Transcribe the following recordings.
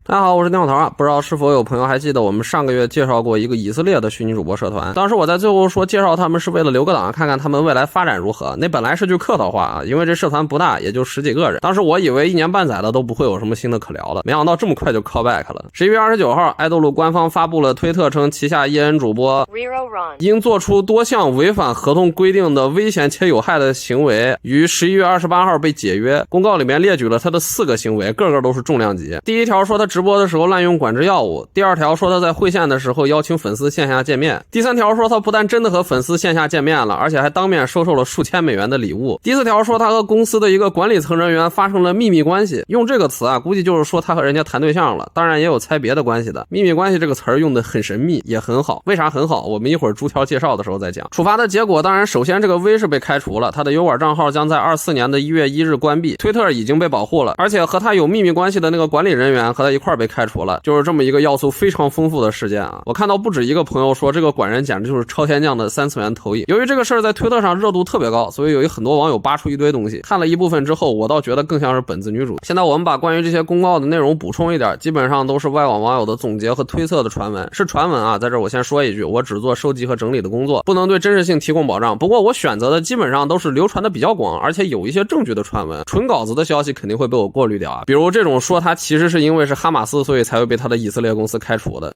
大家好，我是尿头啊。不知道是否有朋友还记得我们上个月介绍过一个以色列的虚拟主播社团，当时我在最后说介绍他们是为了留个档，看看他们未来发展如何。那本来是句客套话啊，因为这社团不大，也就10几个人。当时我以为1年半载的都不会有什么新的可聊的，没想到这么快就 call back 了。11月29号，爱豆路官方发布了推特称旗下EN主播因做出多项违反合同规定的危险且有害的行为，于11月28号被解约。公告里面列举了他的4个行为，个个都是重量级。第一条说他直播的时候滥用管制药物，第二条说他在会线的时候邀请粉丝线下见面，第三条说他不但真的和粉丝线下见面了，而且还当面收受了数千美元的礼物，第4条说他和公司的一个管理层人员发生了秘密关系。用这个词啊，估计就是说他和人家谈对象了，当然也有猜别的关系的。秘密关系这个词儿用的很神秘，也很好。为啥很好？我们一会儿逐条介绍的时候再讲。处罚的结果，当然首先这个 V 是被开除了，他的油管账号将在24年的1月1日关闭，推特已经被保护了，而且和他有秘密关系的那个管理人员和他一块被开除了，就是这么一个要素非常丰富的事件啊！我看到不止一个朋友说这个管人简直就是超天降的3次元投影。由于这个事儿在推特上热度特别高，所以有很多网友扒出一堆东西，看了一部分之后，我倒觉得更像是本子女主。现在我们把关于这些公告的内容补充一点，基本上都是外网网友的总结和推测的传闻，是传闻啊！在这我先说一句，我只做收集和整理的工作，不能对真实性提供保障。不过我选择的基本上都是流传的比较广，而且有一些证据的传闻，纯稿子的消息肯定会被我过滤掉啊。比如这种说他其实是因为是哈马斯，所以才会被他的以色列公司开除的。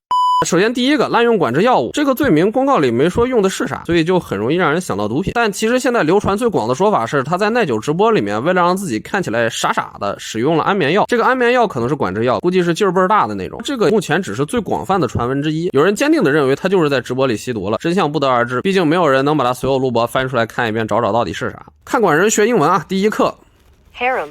首先第一个，滥用管制药物，这个罪名公告里没说用的是啥，所以就很容易让人想到毒品。但其实现在流传最广的说法是他在耐久直播里面为了让自己看起来傻傻的使用了安眠药，这个安眠药可能是管制药，估计是劲儿倍儿大的那种。这个目前只是最广泛的传闻之一，有人坚定的认为他就是在直播里吸毒了，真相不得而知，毕竟没有人能把他所有录播翻出来看一遍找到底是啥。看管人学英文啊，第一课 Harem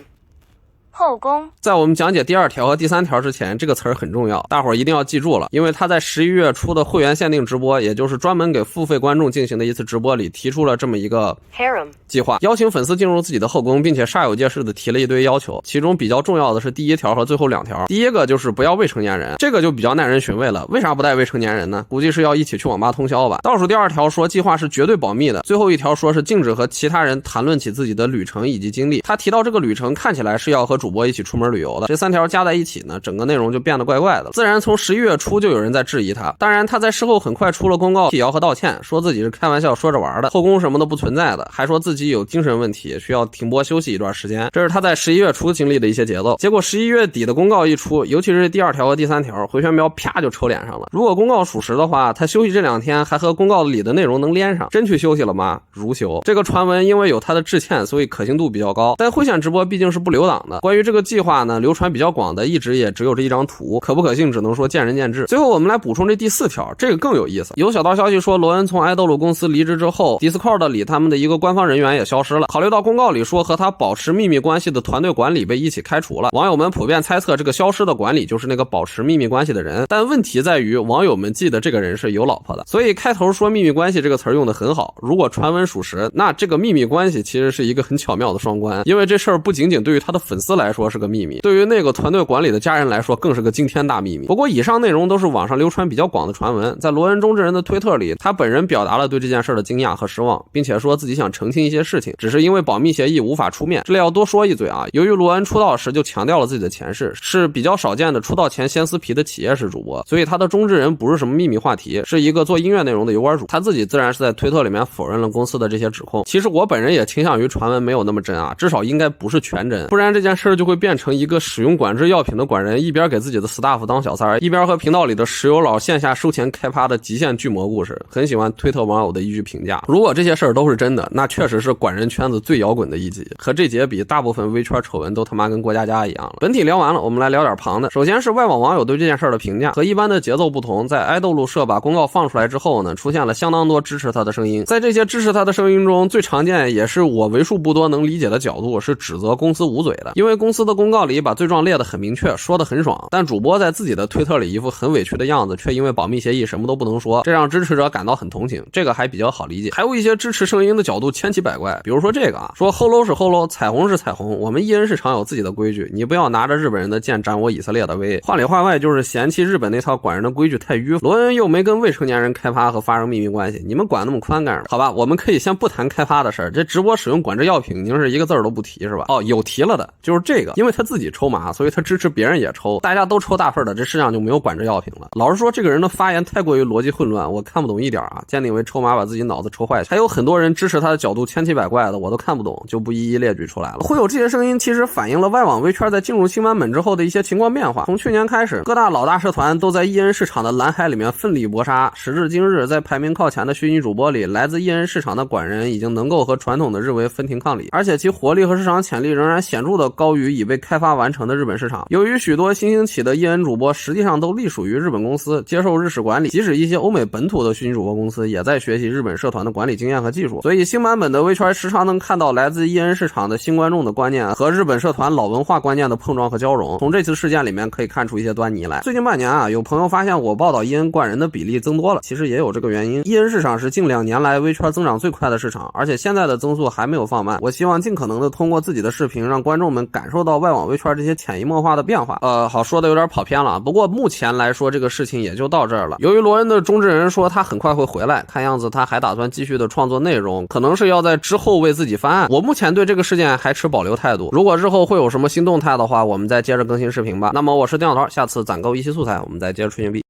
后宫。在我们讲解第2条和第3条之前，这个词儿很重要，大伙儿一定要记住了，因为他在11月初的会员限定直播，也就是专门给付费观众进行的一次直播里提出了这么一个 Harem 计划，邀请粉丝进入自己的后宫，并且煞有介事的提了一堆要求，其中比较重要的是第1条和最后2条。第一个就是不要未成年人，这个就比较耐人寻味了，为啥不带未成年人呢？估计是要一起去网吧通宵吧。倒数第2条说计划是绝对保密的，最后1条说是禁止和其他人谈论起自己的旅程以及经历。他提到这个旅程看起来是要和主播一起出门旅游的，这3条加在一起呢，整个内容就变得怪怪的。自然从11月初就有人在质疑他，当然他在事后很快出了公告辟谣和道歉，说自己是开玩笑说着玩的，后宫什么都不存在的，还说自己有精神问题需要停播休息一段时间，这是他在11月初经历的一些节奏。结果11月底的公告一出，尤其是第2条和第3条，回旋镖啪就抽脸上了。如果公告属实的话，他休息这2天还和公告里的内容能连上，真去休息了吗？如休。这个传闻因为有他的致歉，所以可信度比较高，但会线直播毕竟是不留档的。关于这个计划呢，流传比较广的一直也只有这一张图，可不可信只能说见仁见智。最后我们来补充这第4条，这个更有意思。有小道消息说罗恩从爱豆路公司离职之后， Discord 里他们的一个官方人员也消失了，考虑到公告里说和他保持秘密关系的团队管理被一起开除了，网友们普遍猜测这个消失的管理就是那个保持秘密关系的人。但问题在于网友们记得这个人是有老婆的，所以开头说秘密关系这个词儿用得很好。如果传闻属实，那这个秘密关系其实是一个很巧妙的双关，因为这事儿不仅仅对于他的粉丝来说是个秘密，对于那个团队管理的家人来说更是个惊天大秘密。不过以上内容都是网上流传比较广的传闻，在罗恩中之人的推特里，他本人表达了对这件事的惊讶和失望，并且说自己想澄清一些事情，只是因为保密协议无法出面。这里要多说一嘴啊，由于罗恩出道时就强调了自己的前世，是比较少见的出道前掀撕皮的企业式主播，所以他的中之人不是什么秘密话题，是一个做音乐内容的油管主。他自己自然是在推特里面否认了公司的这些指控。其实我本人也倾向于传闻没有那么真啊，至少应该不是全真，不然这件事就会变成一个使用管制药品的管人一边给自己的 staff 当小三儿，一边和频道里的石油佬线下收钱开趴的极限巨魔故事。很喜欢推特网友的一句评价，如果这些事儿都是真的，那确实是管人圈子最摇滚的一集，和这节比大部分微圈丑闻都他妈跟过家家一样了。本体聊完了，我们来聊点旁的。首先是外网网友对这件事儿的评价，和一般的节奏不同，在爱豆路社把公告放出来之后呢，出现了相当多支持他的声音。在这些支持他的声音中，最常见也是我为数不多能理解的角度是指责公司捂嘴的，因为公司的公告里把罪状列得很明确，说得很爽，但主播在自己的推特里一副很委屈的样子，却因为保密协议什么都不能说，这让支持者感到很同情，这个还比较好理解。还有一些支持声音的角度千奇百怪，比如说这个啊，说后楼是后楼，彩虹是彩虹，我们艺人市场有自己的规矩，你不要拿着日本人的剑斩我以色列的威。话里话外就是嫌弃日本那套管人的规矩太迂腐，罗恩又没跟未成年人开发和发生秘密关系，你们管那么宽干什么？好吧，我们可以先不谈开发的事儿，这直播使用管制药品已经是一个字儿都不提是吧？哦，有提了的，就是这个，因为他自己抽麻，所以他支持别人也抽，大家都抽大份的，这世上就没有管制药品了。老实说，这个人的发言太过于逻辑混乱，我看不懂一点啊。鉴定为抽麻把自己脑子抽坏，还有很多人支持他的角度千奇百怪的，我都看不懂，就不一一列举出来了。会有这些声音，其实反映了外网微圈在进入新版本之后的一些情况变化。从去年开始，各大老大社团都在EN市场的蓝海里面奋力搏杀。时至今日，在排名靠前的虚拟主播里，来自EN市场的管人已经能够和传统的日维分庭抗礼，而且其活力和市场潜力仍然显著的高于已被开发完成的日本市场。由于许多新兴起的EN主播实际上都隶属于日本公司，接受日式管理，即使一些欧美本土的虚拟主播公司也在学习日本社团的管理经验和技术，所以新版本的微圈时常能看到来自EN市场的新观众的观念和日本社团老文化观念的碰撞和交融。从这次事件里面可以看出一些端倪来。最近半年啊，有朋友发现我报道EN灌人的比例增多了，其实也有这个原因。EN市场是近2年来微圈增长最快的市场，而且现在的增速还没有放慢。我希望尽可能的通过自己的视频让观众们感受到外网微圈这些潜移默化的变化。好，说的有点跑偏了，不过目前来说这个事情也就到这儿了。由于罗恩的中之人说他很快会回来，看样子他还打算继续的创作内容，可能是要在之后为自己翻案。我目前对这个事件还持保留态度，如果日后会有什么新动态的话，我们再接着更新视频吧。那么我是丁小桃，下次攒够一期素材我们再接着吹牛逼。